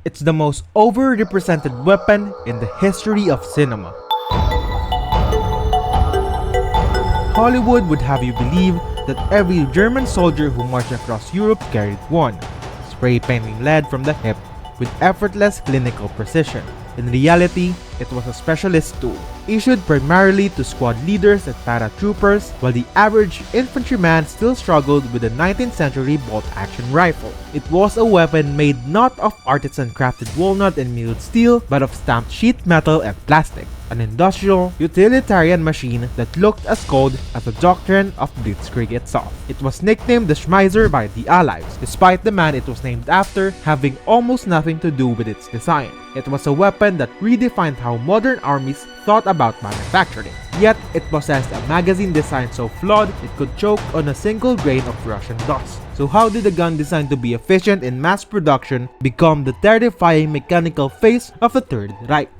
It's the most overrepresented weapon in the history of cinema. Hollywood would have you believe that every German soldier who marched across Europe carried one, spray painting lead from the hip with effortless clinical precision. In reality, it was a specialist tool, issued primarily to squad leaders and paratroopers, while the average infantryman still struggled with the 19th century bolt-action rifle. It was a weapon made not of artisan-crafted walnut and milled steel, but of stamped sheet metal and plastic. An industrial, utilitarian machine that looked as cold as the doctrine of Blitzkrieg itself. It was nicknamed the Schmeiser by the Allies, despite the man it was named after having almost nothing to do with its design. It was a weapon that redefined how modern armies thought about manufacturing. Yet, it possessed a magazine design so flawed it could choke on a single grain of Russian dust. So how did a gun designed to be efficient in mass production become the terrifying mechanical face of the Third Reich?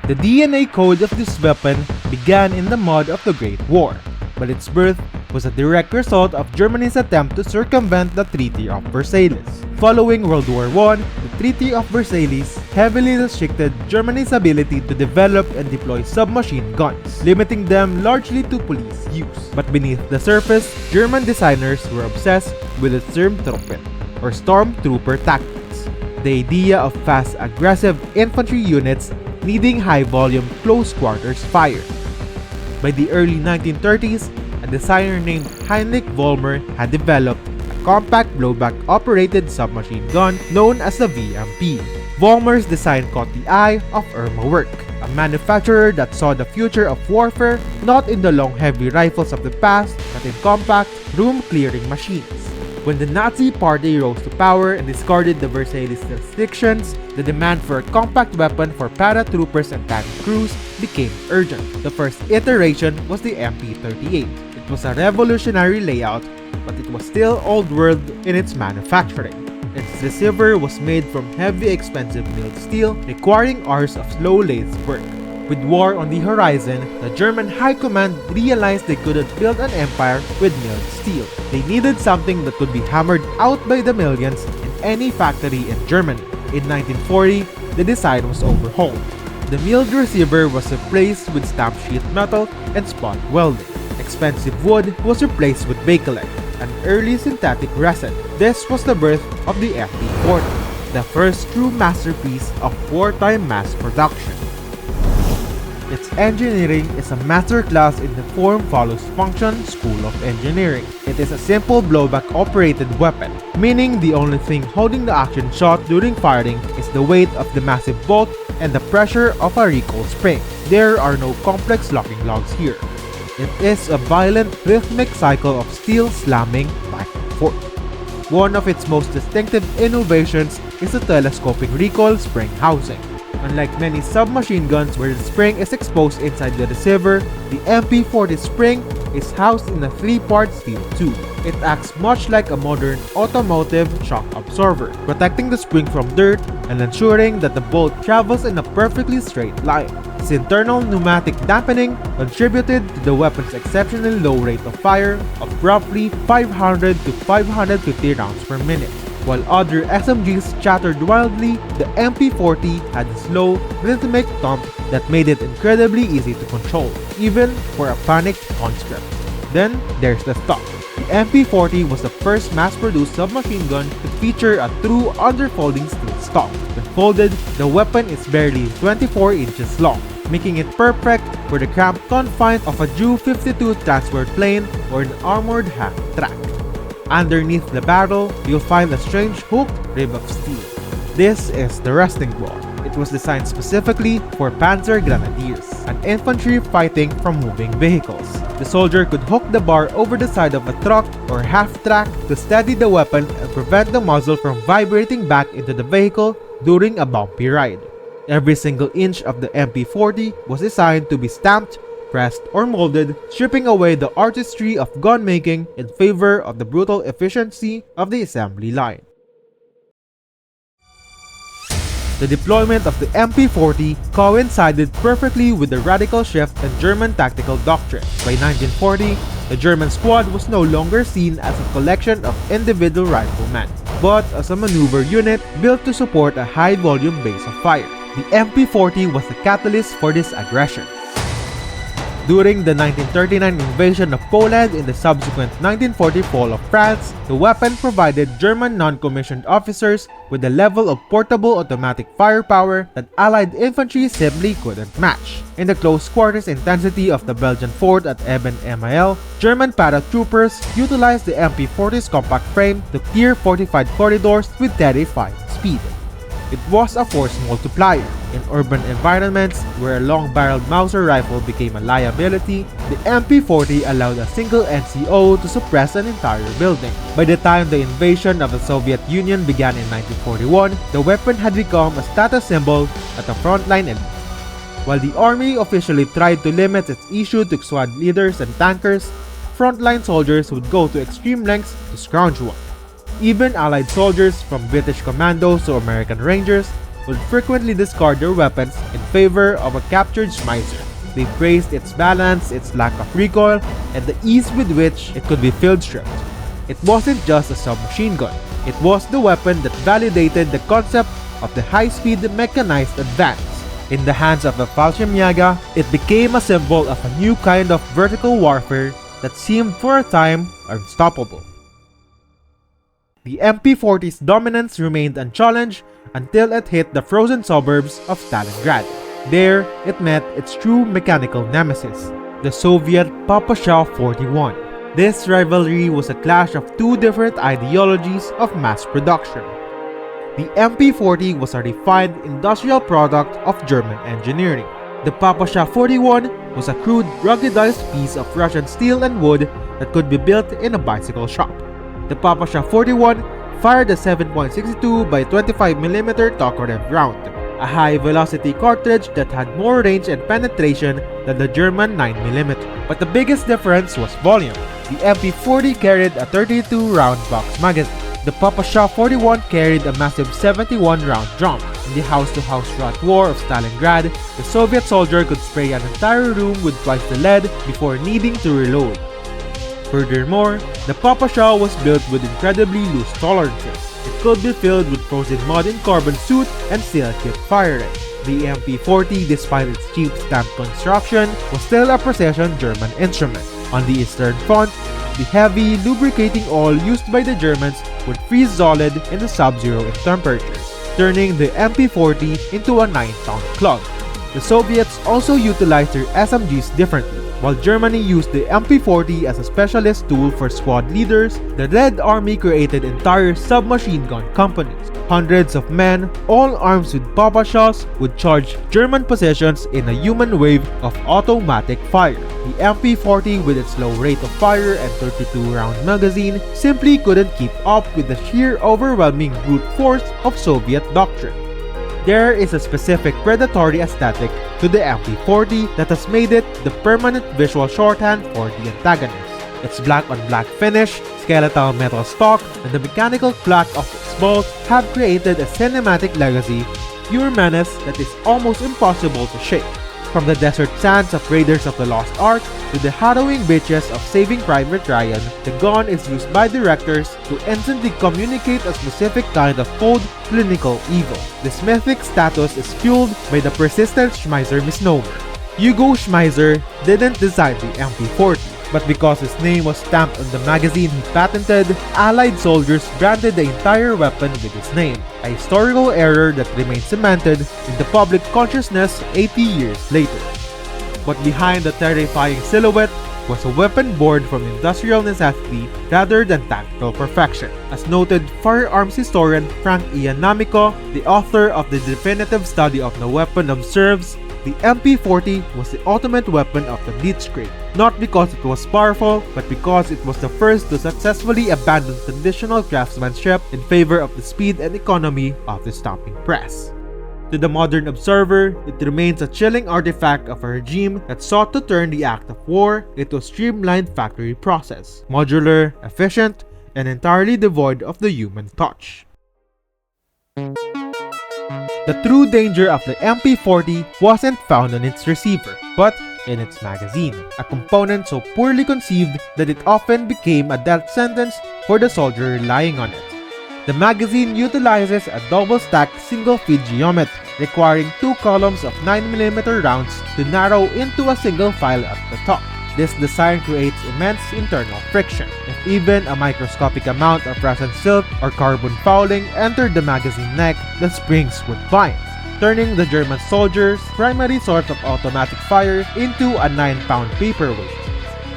The DNA code of this weapon began in the mud of the Great War, but its birth was a direct result of Germany's attempt to circumvent the Treaty of Versailles. Following World War I, the Treaty of Versailles heavily restricted Germany's ability to develop and deploy submachine guns, limiting them largely to police use. But beneath the surface, German designers were obsessed with the Sturmtruppen, or stormtrooper tactics, the idea of fast, aggressive infantry units needing high-volume, close-quarters fire. By the early 1930s, a designer named Heinrich Vollmer had developed a compact blowback-operated submachine gun known as the VMP. Vollmer's design caught the eye of Irma Werk, a manufacturer that saw the future of warfare not in the long heavy rifles of the past, but in compact, room-clearing machines. When the Nazi Party rose to power and discarded the Versailles restrictions, the demand for a compact weapon for paratroopers and tank crews became urgent. The first iteration was the MP38. It was a revolutionary layout, but it was still old-world in its manufacturing. Its receiver was made from heavy, expensive milled steel, requiring hours of slow lathe work. With war on the horizon, the German High Command realized they couldn't build an empire with milled steel. They needed something that could be hammered out by the millions in any factory in Germany. In 1940, the design was overhauled. The milled receiver was replaced with stamped sheet metal and spot welding. Expensive wood was replaced with bakelite, an early synthetic resin. This was the birth of the MP40, the first true masterpiece of wartime mass production. Its engineering is a masterclass in the form follows function school of engineering. It is a simple blowback-operated weapon, meaning the only thing holding the action shot during firing is the weight of the massive bolt and the pressure of a recoil spring. There are no complex locking lugs here. It is a violent, rhythmic cycle of steel slamming back and forth. One of its most distinctive innovations is the telescoping recoil spring housing. Unlike many submachine guns where the spring is exposed inside the receiver, the MP40 spring is housed in a three-part steel tube. It acts much like a modern automotive shock absorber, protecting the spring from dirt and ensuring that the bolt travels in a perfectly straight line. Its internal pneumatic dampening contributed to the weapon's exceptionally low rate of fire of roughly 500 to 550 rounds per minute. While other SMGs chattered wildly, the MP40 had a slow, rhythmic thump that made it incredibly easy to control, even for a panicked conscript. Then, there's the stock. The MP40 was the first mass-produced submachine gun to feature a true underfolding steel stock. When folded, the weapon is barely 24 inches long, making it perfect for the cramped confines of a Ju-52 transport plane or an armored half-track. Underneath the barrel, you'll find a strange hooked rib of steel. This is the resting ball. It was designed specifically for Panzer Grenadiers, an infantry fighting from moving vehicles. The soldier could hook the bar over the side of a truck or half-track to steady the weapon and prevent the muzzle from vibrating back into the vehicle during a bumpy ride. Every single inch of the MP40 was designed to be stamped, pressed, or molded, stripping away the artistry of gun making in favor of the brutal efficiency of the assembly line. The deployment of the MP40 coincided perfectly with the radical shift in German tactical doctrine. By 1940, the German squad was no longer seen as a collection of individual riflemen, but as a maneuver unit built to support a high-volume base of fire. The MP40 was the catalyst for this aggression. During the 1939 invasion of Poland and the subsequent 1940 fall of France, the weapon provided German non-commissioned officers with a level of portable automatic firepower that Allied infantry simply couldn't match. In the close quarters intensity of the Belgian fort at Eben-Emael, German paratroopers utilized the MP40's compact frame to clear fortified corridors with terrifying speed. It was a force multiplier. In urban environments where a long-barreled Mauser rifle became a liability, the MP40 allowed a single NCO to suppress an entire building. By the time the invasion of the Soviet Union began in 1941, the weapon had become a status symbol at the frontline elite. While the army officially tried to limit its issue to squad leaders and tankers, frontline soldiers would go to extreme lengths to scrounge one. Even Allied soldiers, from British commandos to American Rangers, would frequently discard their weapons in favor of a captured Schmeisser. They praised its balance, its lack of recoil, and the ease with which it could be field stripped. It wasn't just a submachine gun, it was the weapon that validated the concept of the high-speed mechanized advance. In the hands of the Fallschirmjäger, it became a symbol of a new kind of vertical warfare that seemed for a time unstoppable. The MP40's dominance remained unchallenged until it hit the frozen suburbs of Stalingrad. There, it met its true mechanical nemesis, the Soviet Papasha 41. This rivalry was a clash of two different ideologies of mass production. The MP40 was a refined industrial product of German engineering. The Papasha 41 was a crude, ruggedized piece of Russian steel and wood that could be built in a bicycle shop. The Papasha 41 fired a 7.62 by 25mm Tokarev round, a high-velocity cartridge that had more range and penetration than the German 9mm. But the biggest difference was volume. The MP40 carried a 32-round box magazine. The Papasha 41 carried a massive 71-round drum. In the house-to-house shot war of Stalingrad, the Soviet soldier could spray an entire room with twice the lead before needing to reload. Furthermore, the Papasha was built with incredibly loose tolerances. It could be filled with frozen mud in carbon soot and still keep firing. The MP40, despite its cheap stamped construction, was still a precision German instrument. On the Eastern Front, the heavy, lubricating oil used by the Germans would freeze solid in the sub-zero in temperatures, turning the MP40 into a 9-pound club. The Soviets also utilized their SMGs differently. While Germany used the MP40 as a specialist tool for squad leaders, the Red Army created entire submachine gun companies. Hundreds of men, all armed with Papashas, would charge German positions in a human wave of automatic fire. The MP40, with its low rate of fire and 32-round magazine, simply couldn't keep up with the sheer overwhelming brute force of Soviet doctrine. There is a specific predatory aesthetic to the MP40 that has made it the permanent visual shorthand for the antagonist. Its black-on-black finish, skeletal metal stock, and the mechanical clack of its bolts have created a cinematic legacy, pure menace that is almost impossible to shake. From the desert sands of Raiders of the Lost Ark to the harrowing beaches of Saving Private Ryan, the gun is used by directors to instantly communicate a specific kind of cold, clinical evil. This mythic status is fueled by the persistent Schmeisser misnomer. Hugo Schmeisser didn't design the MP40, but because his name was stamped on the magazine he patented, Allied soldiers branded the entire weapon with his name, a historical error that remains cemented in the public consciousness 80 years later. But behind the terrifying silhouette was a weapon born from industrial necessity rather than tactical perfection. As noted firearms historian Frank Iannamico, the author of the definitive study of the weapon, observes, the MP40 was the ultimate weapon of the Blitzkrieg, not because it was powerful, but because it was the first to successfully abandon traditional craftsmanship in favor of the speed and economy of the stamping press. To the modern observer, it remains a chilling artifact of a regime that sought to turn the act of war into a streamlined factory process, modular, efficient, and entirely devoid of the human touch. The true danger of the MP40 wasn't found on its receiver, but in its magazine, a component so poorly conceived that it often became a death sentence for the soldier relying on it. The magazine utilizes a double-stacked single-feed geometry, requiring 2 columns of 9mm rounds to narrow into a single file at the top. This design creates immense internal friction. If even a microscopic amount of resin silt or carbon fouling entered the magazine neck, the springs would bind, turning the German soldiers' primary source of automatic fire into a 9-pound paperweight.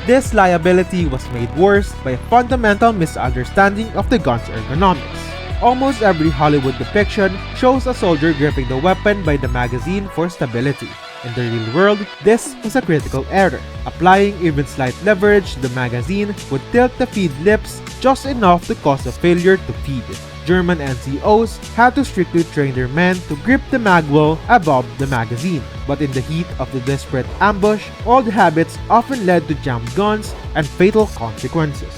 This liability was made worse by a fundamental misunderstanding of the gun's ergonomics. Almost every Hollywood depiction shows a soldier gripping the weapon by the magazine for stability. In the real world, this was a critical error. Applying even slight leverage to the magazine would tilt the feed lips just enough to cause a failure to feed. German NCOs had to strictly train their men to grip the magwell above the magazine, but in the heat of the desperate ambush, old habits often led to jammed guns and fatal consequences.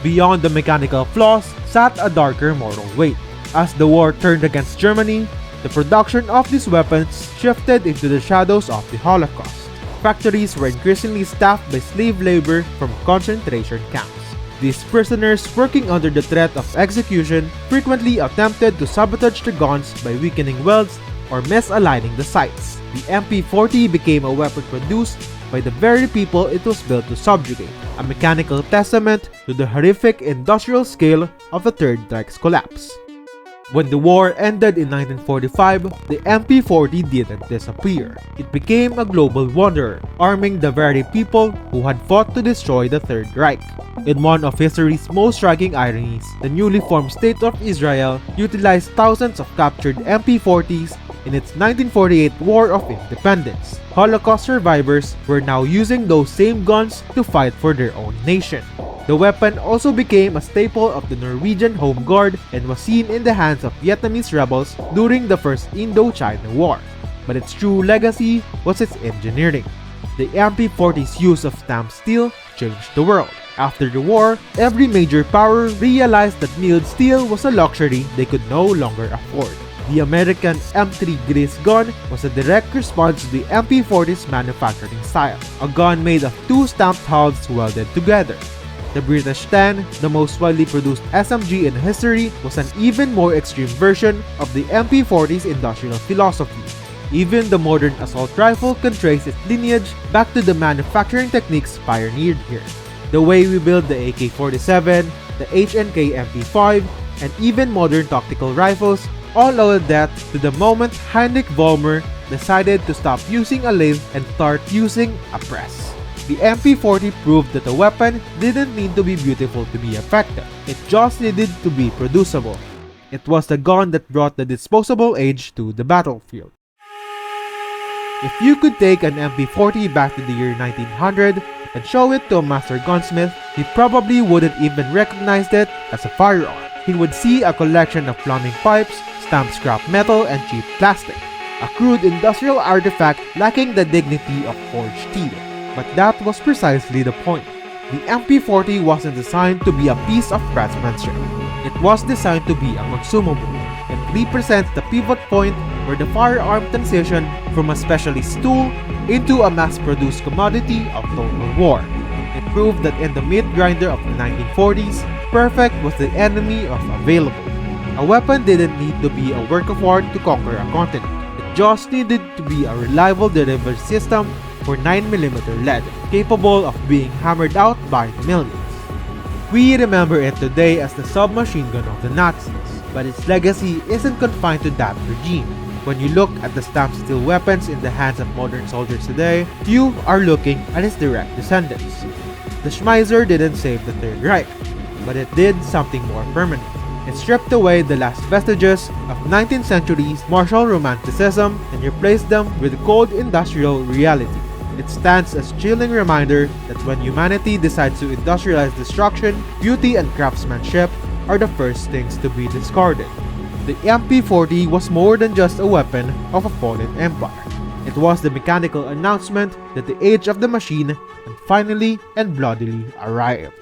Beyond the mechanical flaws sat a darker moral weight. As the war turned against Germany, the production of these weapons shifted into the shadows of the Holocaust. Factories were increasingly staffed by slave labor from concentration camps. These prisoners, working under the threat of execution, frequently attempted to sabotage the guns by weakening welds or misaligning the sights. The MP40 became a weapon produced by the very people it was built to subjugate, a mechanical testament to the horrific industrial scale of the Third Reich's collapse. When the war ended in 1945, the MP40 didn't disappear. It became a global wanderer, arming the very people who had fought to destroy the Third Reich. In one of history's most striking ironies, the newly formed State of Israel utilized thousands of captured MP40s in its 1948 War of Independence. Holocaust survivors were now using those same guns to fight for their own nation. The weapon also became a staple of the Norwegian Home Guard and was seen in the hands of Vietnamese rebels during the First Indochina War. But its true legacy was its engineering. The MP40's use of stamped steel changed the world. After the war, every major power realized that milled steel was a luxury they could no longer afford. The American M3 Grease gun was a direct response to the MP40's manufacturing style, a gun made of 2 stamped halves welded together. The British 10, the most widely produced SMG in history, was an even more extreme version of the MP40's industrial philosophy. Even the modern assault rifle can trace its lineage back to the manufacturing techniques pioneered here. The way we build the AK-47, the HNK MP5, and even modern tactical rifles all owed that to the moment Heinrich Vollmer decided to stop using a lathe and start using a press. The MP40 proved that a weapon didn't need to be beautiful to be effective, it just needed to be producible. It was the gun that brought the disposable age to the battlefield. If you could take an MP40 back to the year 1900 and show it to a master gunsmith, he probably wouldn't even recognize it as a firearm. He would see a collection of plumbing pipes, stamped scrap metal, and cheap plastic, a crude industrial artifact lacking the dignity of forged steel. But that was precisely the point. The MP40 wasn't designed to be a piece of craftsmanship. It was designed to be a consumable. It represents the pivot point where the firearm transitioned from a specialist tool into a mass-produced commodity of total war. It proved that in the meat grinder of the 1940s, perfect was the enemy of available. A weapon didn't need to be a work of art to conquer a continent. It just needed to be a reliable delivery system for 9mm lead, capable of being hammered out by the millions. We remember it today as the submachine gun of the Nazis, but its legacy isn't confined to that regime. When you look at the stamped steel weapons in the hands of modern soldiers today, you are looking at its direct descendants. The Schmeiser didn't save the Third Reich, but it did something more permanent. It stripped away the last vestiges of 19th century's martial romanticism and replaced them with cold industrial reality. It stands as a chilling reminder that when humanity decides to industrialize destruction, beauty and craftsmanship are the first things to be discarded. The MP40 was more than just a weapon of a fallen empire. It was the mechanical announcement that the age of the machine had finally and bloodily arrived.